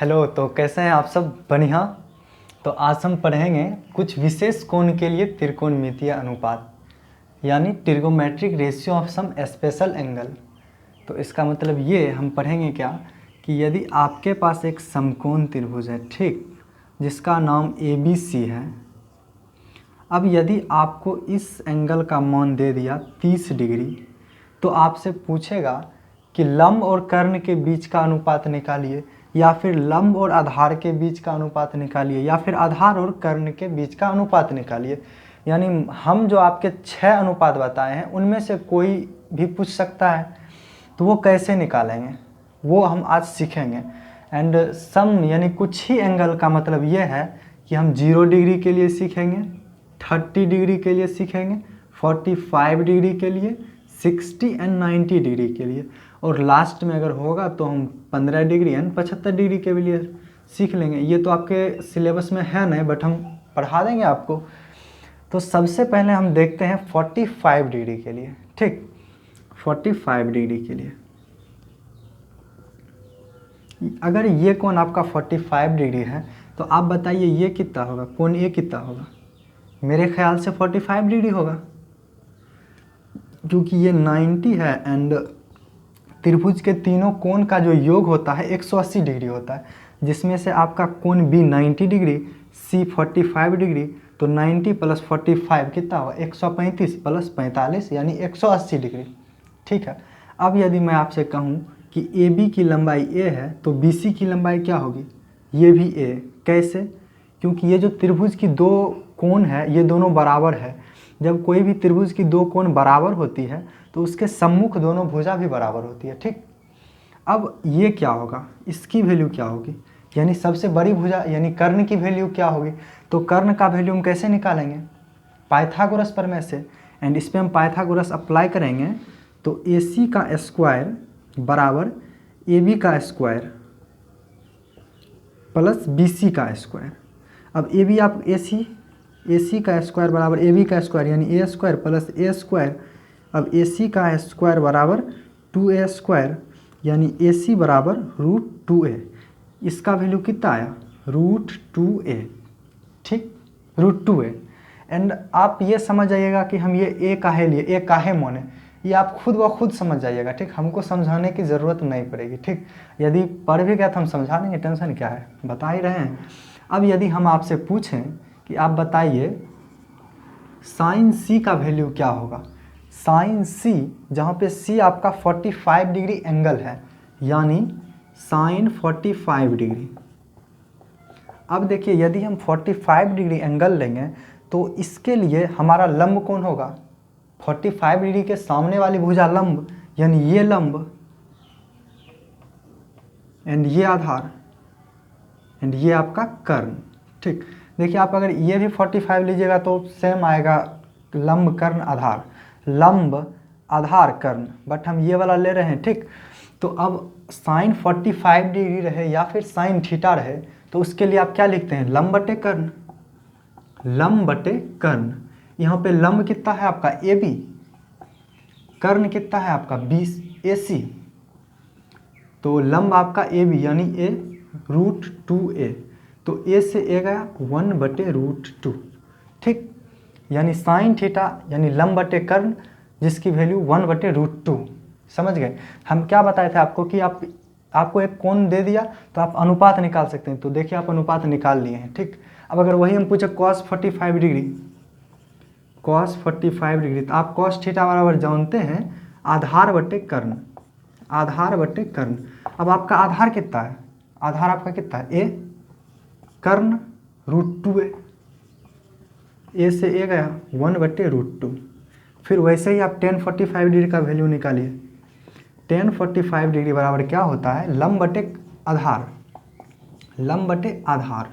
Hello. तो कैसे हैं आप सब? बढ़िया। तो आज हम पढ़ेंगे कुछ विशेष कोण के लिए त्रिकोणमितीय अनुपात, यानी trigonometric ratio of some special angle. तो इसका मतलब ये हम पढ़ेंगे क्या कि यदि आपके पास एक समकोण त्रिभुज है, ठीक, जिसका नाम ABC है। अब यदि आपको इस एंगल का मान दे दिया 30 डिग्री, तो आपसे पूछेगा कि लंब और कर्ण के बीच का अनुपात निकालिए, या फिर लंब और आधार के बीच का अनुपात निकालिए, या फिर आधार और कर्ण के बीच का अनुपात निकालिए। यानी हम जो आपके 6 अनुपात बताए हैं उनमें से कोई भी पूछ सकता है। तो वो कैसे निकालेंगे वो हम आज सीखेंगे। एंड सम यानी कुछ ही एंगल का मतलब ये है कि हम 0 डिग्री के लिए सीखेंगे, 30 डिग्री के लिए सीखेंगे, 45 डिग्री के लिए, 60 एंड 90 डिग्री के लिए, और लास्ट में अगर होगा तो हम 15 डिग्री एंड 75 डिग्री के लिए सीख लेंगे। ये तो आपके सिलेबस में है नहीं, बट हम पढ़ा देंगे आपको। तो सबसे पहले हम देखते हैं 45 डिग्री के लिए, ठीक, 45 डिग्री के लिए अगर ये कोण आपका 45 डिग्री है तो आप बताइए ये कितना होगा, कोण ये कितना होगा? मेरे ख्याल से 45 डिग्री होगा, क्योंकि ये 90 है एंड त्रिभुज के तीनों कोण का जो योग होता है 180 डिग्री होता है, जिसमें से आपका कोण B 90 डिग्री, C 45 डिग्री। तो 90 प्लस 45 कितना होगा? 135 प्लस 45 यानी 180 डिग्री, ठीक है। अब यदि मैं आपसे कहूँ कि AB की लंबाई A है तो BC की लंबाई क्या होगी? ये भी A। कैसे? क्योंकि ये जो त्रिभुज की दो कोण है ये दोनों बराबर है। जब कोई भी त्रिभुज की दो कोण बराबर होती है तो उसके सम्मुख दोनों भुजा भी बराबर होती है, ठीक। अब ये क्या होगा, इसकी वैल्यू क्या होगी? यानी सबसे बड़ी भुजा यानी कर्ण की वैल्यू क्या होगी? तो कर्ण का वैल्यू हम कैसे निकालेंगे? पाइथागोरस प्रमेय से। एंड इस पर हम पाइथागोरस अप्लाई करेंगे तो AC का स्क्वायर बराबर AB का स्क्वायर प्लस BC का स्क्वायर। अब AB आप AC का स्क्वायर बराबर AB का स्क्वायर यानी A square plus A square. अब AC का स्क्वायर बराबर 2A स्क्वायर यानी AC बराबर √2A। इसका वैल्यू कितना आया? √2A, ठीक, √2A। एंड आप ये समझ जाइएगा कि हम ये A काहे लिए, A काहे माने, ये आप खुद व खुद समझ जाइएगा, ठीक। हमको समझाने की ज़रूरत नहीं पड़ेगी, ठीक। यदि पढ़ भी गया तो हम समझा देंगे, टेंशन क्या है, बता ही रहे हैं। अब यदि हम आपसे पूछें कि आप बताइए साइन C का वैल्यू क्या होगा? साइन C, जहाँ पे C आपका 45 डिग्री एंगल है, यानी साइन 45 डिग्री। अब देखिए यदि हम 45 डिग्री एंगल लेंगे तो इसके लिए हमारा लंब कौन होगा? 45 डिग्री के सामने वाली भुजा लंब, यानी ये लंब एंड ये आधार एंड ये आपका कर्ण, ठीक। देखिए आप अगर ये भी 45 लीजिएगा तो सेम आएगा, लंब कर्ण आधार, लंब आधार कर्ण, बट हम ये वाला ले रहे हैं, ठीक। तो अब साइन 45 डिग्री रहे या फिर साइन थीटा रहे तो उसके लिए आप क्या लिखते हैं? लंब बटे कर्ण, लंब बटे कर्ण। यहाँ पे लंब कितना है आपका? AB, कर्ण कितना है आपका? AC। तो लंब आपका AB यानी A √2A। तो A से A गया 1 बटे √2, ठीक। यानी साइन थीटा यानी लंब बटे कर्ण, जिसकी वैल्यू 1 बटे √2। समझ गए? हम क्या बताए थे आपको कि आपको एक कोण दे दिया तो आप अनुपात निकाल सकते हैं। तो देखिए आप अनुपात निकाल लिए हैं, ठीक। अब अगर वही हम पूछे cos 45 डिग्री, cos 45 डिग्री, तो आप cos थीटा बराबर जानते हैं आधार बटे कर्ण, आधार बटे कर्ण। अब आपका आधार कितना है? आधार आपका कितना है? A, Karna √2A। A से A गया 1 बटे √2। फिर वैसे ही आप tan 45 डिग्री का वैल्यू निकालिए। tan 45 डिग्री बराबर क्या होता है? लंब बटे आधार, लंब बटे आधार।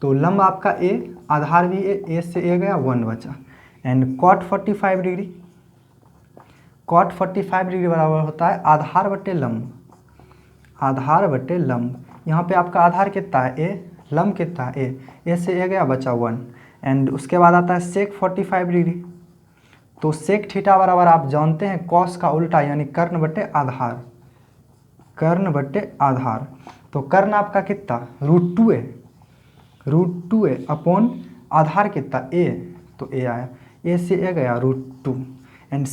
तो लंब आपका A, आधार भी A से A गया 1 बचा। And cot 45 degree, cot 45 degree बराबर होता है आधार बटे लंब, आधार बटे लंब। यहाँ पे आपका आधार कितना है? A, लंब कितना है? A से A गया बचा 1। एंड उसके बाद आता है sec 45 डिग्री। तो sec थीटा बराबर आप जानते हैं cos का उल्टा यानी कर्ण बटे आधार, कर्ण बटे आधार। तो कर्ण आपका कितना √2a, √2a अपॉन आधार कितना a, तो a आया, a से a गया √2 एंड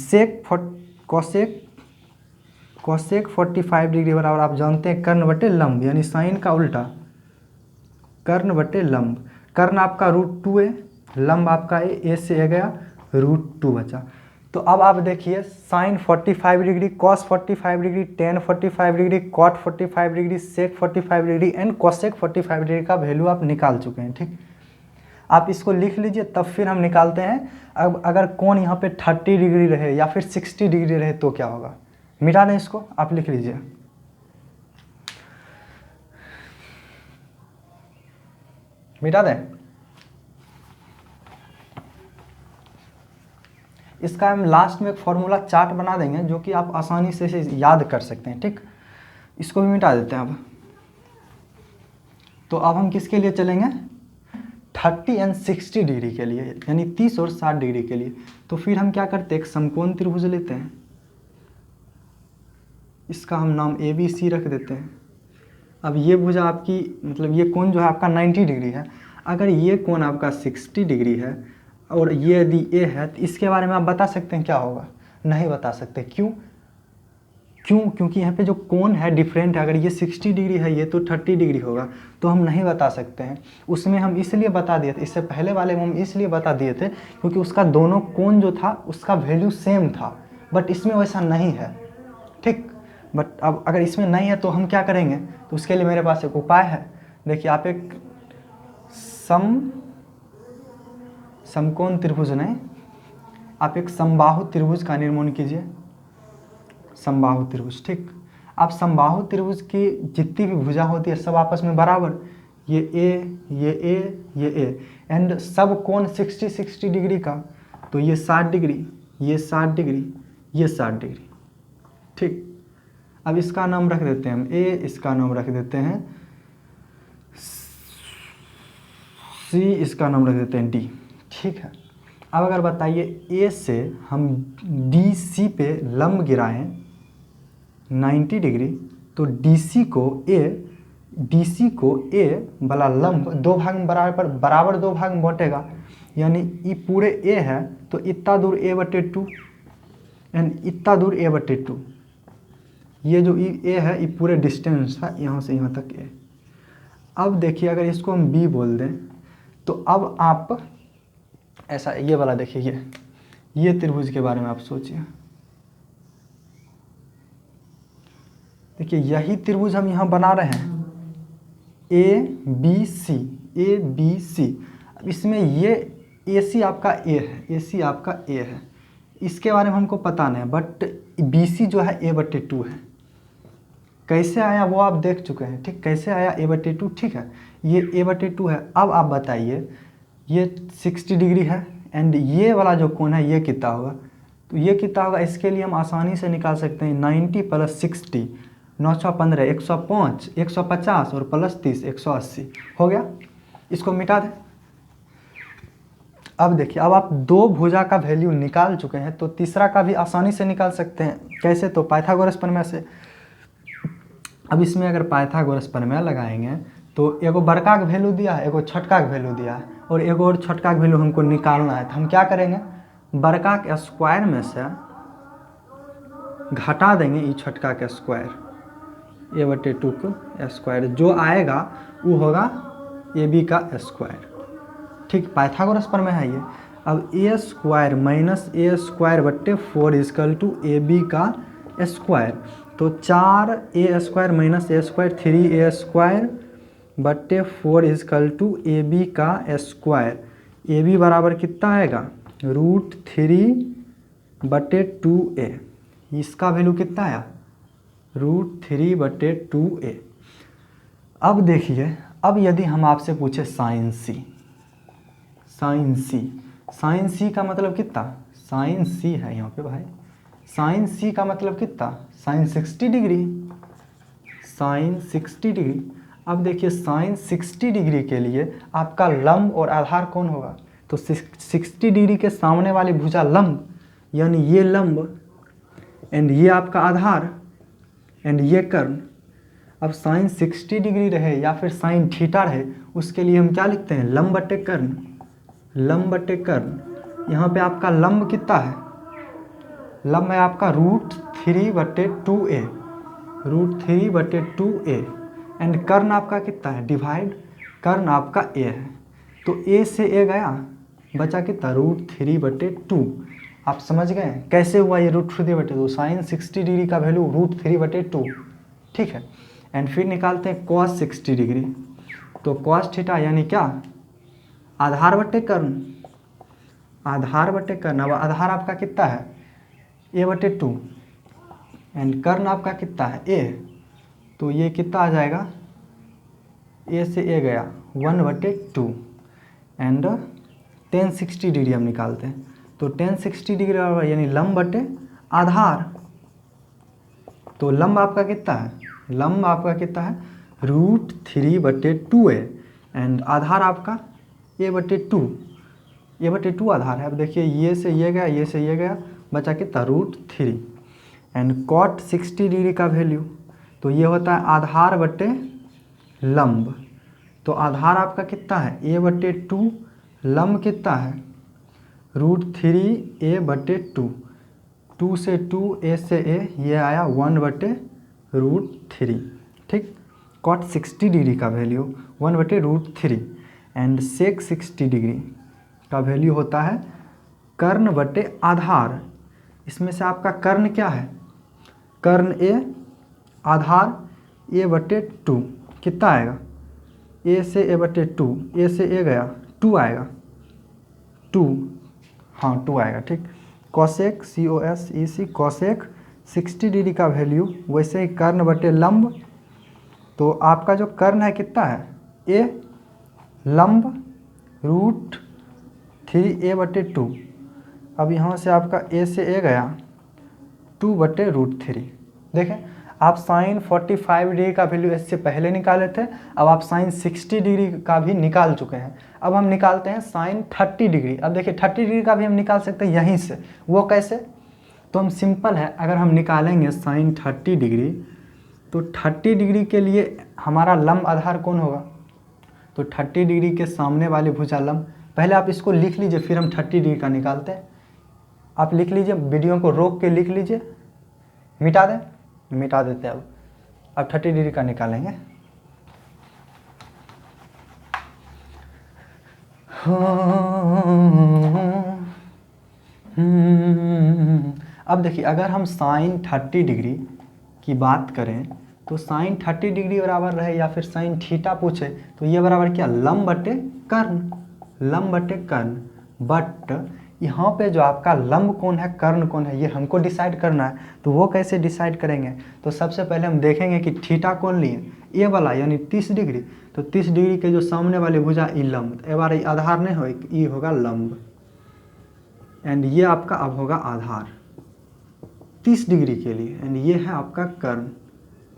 कोसेक 45 डिग्री बराबर आप जानते हैं कर्ण बटे लंब, यानी साइन का उल्टा कर्ण बटे लंब। कर्ण आपका √2a, लंब आपका a से a गया √2 बचा। तो अब आप देखिए sine 45 degree, cos 45 degree, tan 45 degree, cot 45 degree, sec 45 degree and cosec 45 degree का वैल्यू आप निकाल चुके हैं। ठीक, आप इसको लिख लीजिए, तब फिर हम निकालते हैं। अब अगर कोण यहाँ पे 30 डिग्री रहे या फिर 60 डिग्री रहे तो क्या होगा। मिटा दें इसको, आप लिख लीजिए। मिटा दें, इसका हम लास्ट में एक फॉर्मूला चार्ट बना देंगे जो कि आप आसानी से इसे याद कर सकते हैं। ठीक, इसको भी मिटा देते हैं अब। तो अब हम किसके लिए चलेंगे, 30 एंड 60 डिग्री के लिए, यानी 30 और 60 डिग्री के लिए। तो फिर हम क्या करते हैं, एक समकोण त्रिभुज लेते हैं, इसका हम नाम ABC रख देते हैं। अब ये भुजा आपकी, मतलब ये कोण जो है आपका 90 डिग्री है। अगर ये कोण आपका 60 डिग्री है और ये यदि A है, तो इसके बारे में आप बता सकते हैं क्या होगा, नहीं बता सकते। क्यों? क्योंकि यहाँ पे जो कोण है डिफरेंट है। अगर ये 60 डिग्री है, ये तो 30 डिग्री होगा, तो हम नहीं बता सकते हैं। उसमें हम इसलिए बता दिए थे, इससे पहले वाले में हम इसलिए बता दिए थे क्योंकि उसका दोनों कोण जो था उसका वैल्यू सेम था, बट इसमें वैसा नहीं है। ठीक, बट अब अगर इसमें नहीं है तो हम क्या करेंगे, तो उसके लिए मेरे पास एक उपाय है। देखिए, आप एक समकोण त्रिभुज नहीं, आप एक समबाहु त्रिभुज का निर्माण कीजिए, समबाहु त्रिभुज। ठीक, आप समबाहु त्रिभुज की जितनी भी भुजा होती है सब आपस में बराबर, ये A एंड सब कोण 60 डिग्री का, तो ये 60 डिग्री, ये 60 डिग्री, ये 60 डिग्री। ठीक, अब इसका नाम रख देते हैं हम A, इसका नाम रख देते हैं C, इसका नाम रख देते हैं D। ठीक है, अब अगर बताइए A से हम DC पे लंब गिराएं 90 डिग्री, तो DC को A वाला लंब दो भाग में बराबर दो भाग में बांटेगा, यानी ये पूरे A है तो इतना दूर A/2 एंड इतना दूर A/2। ये जो A है ये पूरे डिस्टेंस है यहाँ से यहाँ तक A। अब देखिए, अगर इसको हम B बोल दें तो अब आप ऐसा ये वाला देखिए, ये त्रिभुज के बारे में आप सोचिए। देखिए, यही त्रिभुज हम यहाँ बना रहे हैं ABC। अब इसमें ये AC आपका A है, AC आपका A है, इसके बारे में हमको पता नहीं, बट BC जो है A/2 है। कैसे आया वो आप देख चुके हैं। ठीक, कैसे आया A/2। ठीक है, ये A/2 है। अब आप बताइए, ये 60 डिग्री है एंड ये वाला जो कोण है ये कितना होगा, तो ये कितना होगा, इसके लिए हम आसानी से निकाल सकते हैं 90 + 60, 9 × 15 105, 150 और +30 180 हो गया। इसको मिटा दें। अब देखिए, अब आप दो भुजा का वैल्यू निकाल चुके हैं, तो तीसरा का भी आसानी से निकाल सकते हैं। कैसे, तो पाइथागोरस प्रमेय से। अब इसमें अगर पाइथागोरस प्रमेय लगाएंगे तो एगो बड़का का वैल्यू दिया है, एगो छोटका का वैल्यू दिया है, और एगो और छोटका का वैल्यू हमको निकालना है। तो हम क्या करेंगे, बड़का के स्क्वायर में से घटा देंगे ये छोटका के स्क्वायर, A/2 का स्क्वायर, जो आएगा वो होगा AB का स्क्वायर। ठीक, पाइथागोरस प्रमेय है ये। अब A² - A² / 4 = AB का स्क्वायर, तो 4A² - A² 3A² / 4 = AB का स्क्वायर। AB बराबर कितना आएगा, √3/2a। इसका वैल्यू कितना आया, √3/2a। अब देखिए, अब यदि हम आपसे पूछे साइन C का मतलब कितना, साइन C है यहाँ पे भाई, साइन C का मतलब कितना, साइन 60 डिग्री। अब देखिए, साइन 60 डिग्री के लिए आपका लंब और आधार कौन होगा, तो 60 डिग्री के सामने वाली भुजा लंब, यानी ये लंब एंड ये आपका आधार एंड ये कर्ण। अब साइन 60 डिग्री रहे या फिर साइन थीटा रहे, उसके लिए हम क्या लिखते हैं, लंब बटे कर्ण। लंब बटे कर्ण, यहाँ पे आपका लंब कितना है, लंब है आपका √3/2a, √3/2a। एंड कर्ण आपका कितना है, डिवाइड, कर्ण आपका a है, तो a से a गया, बचा कितना, √3/2। आप समझ गए कैसे हुआ ये √3/2, साइन 60 डिग्री का वैल्यू √3/2, ठीक है। एंड फिर निकालते हैं cos 60 डिग्री, तो cos थीटा यानी क्या, आधार बटे कर्ण, आधार बटे कर्ण। अब आधार आपका कितना है, a/2 एंड कर्ण आपका कितना है, a, तो ये कितना आ जाएगा, a से a गया 1/2 एंड tan 60 डिग्री हम निकालते हैं, तो tan 60 डिग्री यानी लंब बटे आधार। तो लंब आपका कितना है, लंब आपका कितना है √3/2a एंड आधार आपका a/2, a/2 आधार है। अब देखिए ये से ये गया, ये से ये गया, बचा कितना, √3 एंड cot 60 डिग्री का वैल्यू, तो ये होता है आधार बटे लंब। तो आधार आपका कितना है, a/2, लंब कितना है √3a/2, 2 से 2, a से a, ये आया 1/√3, ठीक। cot 60 डिग्री का वैल्यू 1/√3 एंड sec 60 डिग्री का वैल्यू होता है कर्ण बटे आधार। इसमें से आपका कर्ण क्या है, कर्ण a, आधार a/2, कितना आएगा, a से a/2, a से a गया 2 आएगा, 2, हाँ 2 आएगा, ठीक। cosec cosec cosec 60 डिग्री का वैल्यू, वैसे ही कर्ण बटे लंब, तो आपका जो कर्ण है कितना है, a, लंब √3a/2। अब यहाँ से आपका a से a गया 2/√3। देखें आप साइन 45 डिग्री का वैल्यू इससे पहले निकाले थे, अब आप साइन 60 डिग्री का भी निकाल चुके हैं। अब हम निकालते हैं साइन 30 डिग्री। अब देखिए 30 डिग्री का भी हम निकाल सकते हैं यहीं से, वो कैसे, तो हम सिंपल है, अगर हम निकालेंगे साइन 30 डिग्री, तो 30 डिग्री के लिए हमारा लंब आधार कौन होगा, तो 30 डिग्री के सामने वाली भुजा लंब। पहले आप इसको लिख लीजिए, फिर हम 30 डिग्री का निकालते हैं। आप लिख लीजिए, वीडियो को रोक के लिख लीजिए, मिटा दें, मिटा देते हैं। अब 30 डिग्री का निकालेंगे। अब देखिए अगर हम साइन 30 डिग्री की बात करें, तो साइन 30 डिग्री बराबर रहे या फिर साइन थीटा पूछे, तो ये बराबर क्या, लंब बटे कर्ण, लंब बटे कर्ण। बट यहाँ पे जो आपका लंब कौन है, कर्ण कौन है, ये हमको डिसाइड करना है। तो वो कैसे डिसाइड करेंगे, तो सबसे पहले हम देखेंगे कि थीटा कौन लिए, ए वाला यानी 30 डिग्री, तो 30 डिग्री के जो सामने वाली भुजा ई लंब, ए बार आधार नहीं हो, ई होगा लंब, एंड ये आपका अब होगा आधार 30 डिग्री के लिए, एंड ये है आपका कर्ण,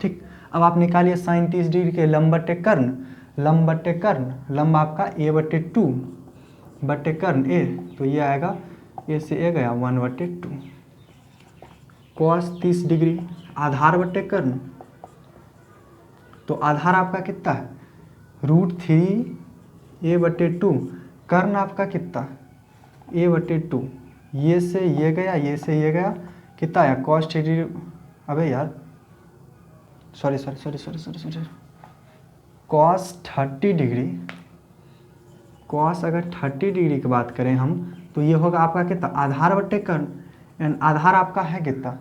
ठीक। अब आप निकालिए साइन 30 डिग्री के लंब बटे कर्ण, लंब बटे कर्ण, लंब आपका a/2 बटे कर्ण a, तो ये आएगा a से a गया 1/2। cos 30 डिग्री, आधार बटे कर्ण, तो आधार आपका कितना है √3a/2, कर्ण आपका कितना a/2, ये से ये गया, ये से ये गया, कितना आया cos 30, अबे यार सॉरी cos 30 डिग्री, cos अगर 30 डिग्री की बात करें हम, तो ये होगा आपका कितना, आधार बटे कर्ण, एंड आधार आपका है कितना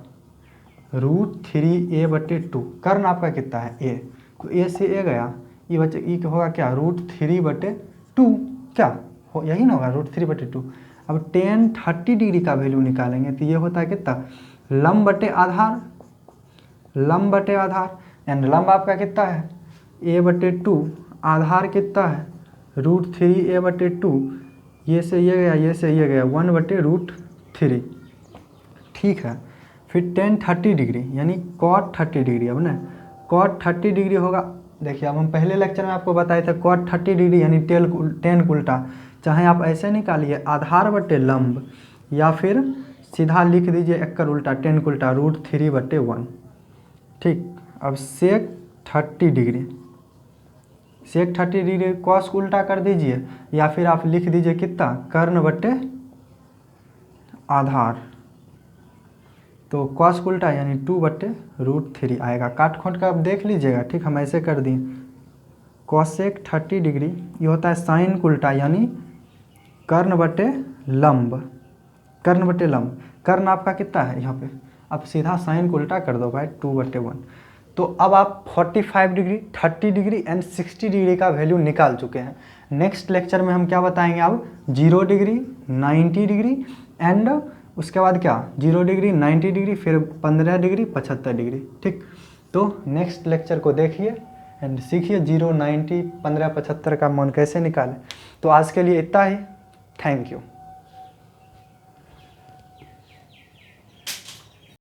√3a/2, कर्ण आपका कितना है a, तो a से a गया, ये बच्चे ई होगा क्या √3/2, क्या हो, यही ना होगा √3/2। अब tan 30 डिग्री का वैल्यू निकालेंगे, तो ये होता है कितना, लंब बटे आधार, लंब बटे आधार, एंड लंब आपका कितना है a/2, आधार कितना है √3a/2, ये से ये गया, ये से ये गया 1/√3, ठीक है। फिर tan 30 डिग्री यानी cot 30 डिग्री, अब ना cot 30 डिग्री होगा, देखिए अब हम पहले लेक्चर में आपको बताए थे cot 30 डिग्री यानी tan उल्टा, चाहे आप ऐसे निकालिए आधार बटे लंब, या फिर सीधा लिख दीजिए एक उल्टा tan उल्टा √3/1, ठीक। अब sec 30 डिग्री, सेक 30 डिग्री कॉस को उल्टा कर दीजिए, या फिर आप लिख दीजिए कितना, कर्ण बटे आधार। तो कॉस को उल्टा यानी 2/√3 आएगा। काट खोट का आप देख लीजिएगा, ठीक। हम ऐसे कर दिए, कॉसेक 30 डिग्री ये होता है साइन को उल्टा यानी कर्ण बटे लंब, कर्ण बटे लंब। कर्ण आपका कितना है यहाँ पे, आप सीधा साइन को उल्टा कर दो भाई 2/1। तो अब आप 45 डिग्री, 30 डिग्री एंड 60 डिग्री का वैल्यू निकाल चुके हैं। नेक्स्ट लेक्चर में हम क्या बताएंगे, अब 0 डिग्री, 90 डिग्री एंड उसके बाद क्या, 0 डिग्री, 90 डिग्री, फिर 15 डिग्री, 75 डिग्री, ठीक। तो नेक्स्ट लेक्चर को देखिए एंड सीखिए 0, 90, 15, 75 का मान कैसे निकालें। तो आज के लिए इतना ही, थैंक यू।